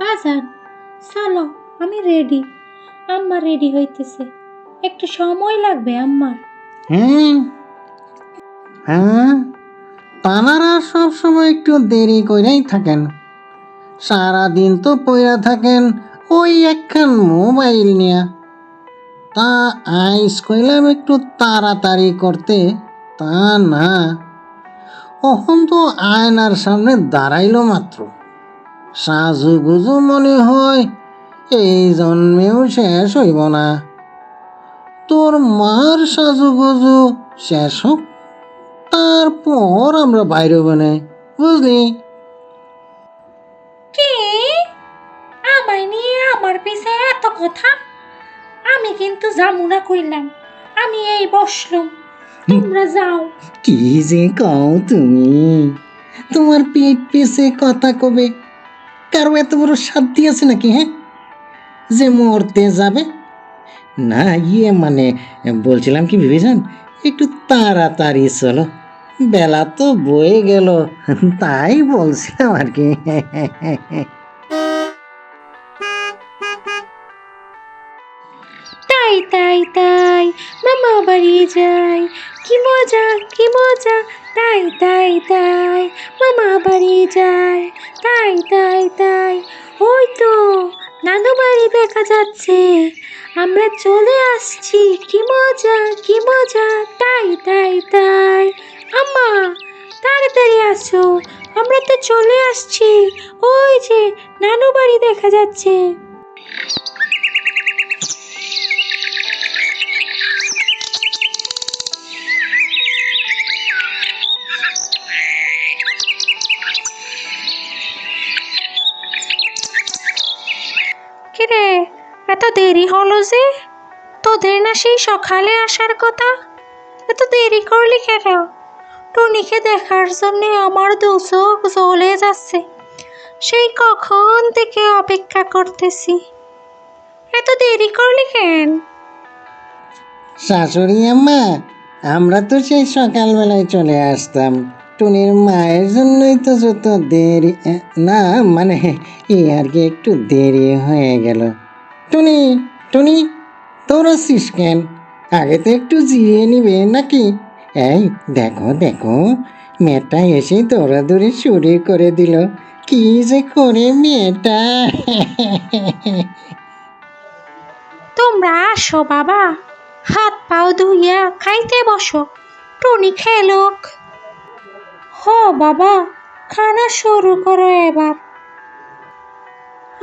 বাজান চলো, আমি রেডি। আম্মা রেডি হইতেছে, একটু সময় লাগবে আম্মার। হ্যাঁ, তানারা সবসময় একটু দেরি করেই থাকেন। সারাদিন তো পইরা থাকেন ওই একখান মোবাইল নিয়া। তা আইস কইলাম একটু তাড়াতাড়ি করতে, তা না, তখন তো আয়নার সামনে দাঁড়াইলো মাত্র। সাজুগুজু মনে হয় এই জন্মেও শেষ হইব না। তোর মার সাজুগুজু শেষ হোক, তারপর আমরা বাইরে বনে, বুঝলি? কি আমায় নিয়ে আমার পিছে এত কথা? আমি কিন্তু যামু না কইলাম, আমি এই বসলুম, তোমরা যাও। কি যে কও তুমি, তোমার পেট পেছে কথা কবে? কারো এত বড় সাধ্য আছে নাকি, হ্যাঁ, যে মরতে যাবে? না মানে বলছিলাম কি বিবেচন, একটু তাড়াতাড়ি চলো, বেলা তো বয়ে গেল, তাই বলছিলাম আর কি। তাই তাই তাই মামা বাড়ি যাই, কি মজা কি মজা। তাই তাই তাই মামা বাড়ি যাই, তাই তাই তাই। ওই তো নানু বাড়ি দেখা যাচ্ছে, আমরা চলে আসছি, কি মজা কি মজা। তাই তাই তাই। আম্মা তাড়াতাড়ি আসো, আমরা তো চলে আসছি, ওই যে নানু বাড়ি দেখা যাচ্ছে। কিরে, এত দেরি হলো যে? তোদের না সেই সকালে আসার কথা, এত দেরি করলি কেন? টুনিকে দেখার জন্য আমার দু চোখ জ্বলে যাচ্ছে, সেই কখন থেকে অপেক্ষা করতেছি। এত দেরি করলি কেন? শাশুড়ি আম্মা, আমরা তো সেই সকালবেলায় চলে আসতাম, টুনির মায়ের জন্যই তো যত দেরি, না মানে এই আর কি, একটু দেরি হয়ে গেল। টুনি, টুনি, দৌড়াচ্ছিস কেন? আগে তো একটু জিরিয়ে নিবে নাকি? এই দেখো দেখো, মেয়েটা এসে দৌড়াদৌড়ি শুরু করে দিল, কি যে করে মেয়েটা। তোমরা আসো বাবা, হাত পাও ধুইয়া খাইতে বসো, টুনি খেলোক। হো বাবা, খানা শুরু করো এবার।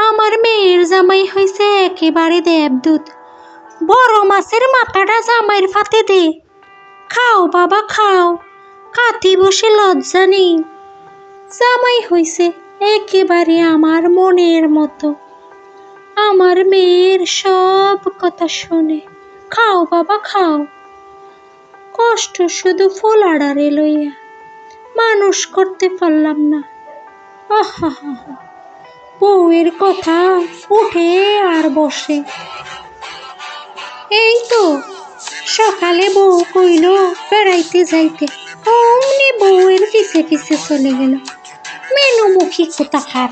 আমার মেয়ের জামাই হইছে একেবারে দেবদূত, বড় মাছের মাথাটা জামাইয়ের ফাতে দে। খাও বাবা খাও, কাতি বসে লজ্জা নেই। জামাই হইছে একেবারে আমার মনের মতো, আমার মেয়ের সব কথা শোনে। খাও বাবা খাও, কষ্ট শুধু ফোলাডারে লইয়া, মানুষ করতে পারলাম না। আহা, বউয়ের কথা উঠে আর বসে। এই তো সকালে বউ কইল বেড়াইতে যাইতে, অমনি বউয়ের পিছে পিছে চলে গেল। মেনুমুখী কোথাকার।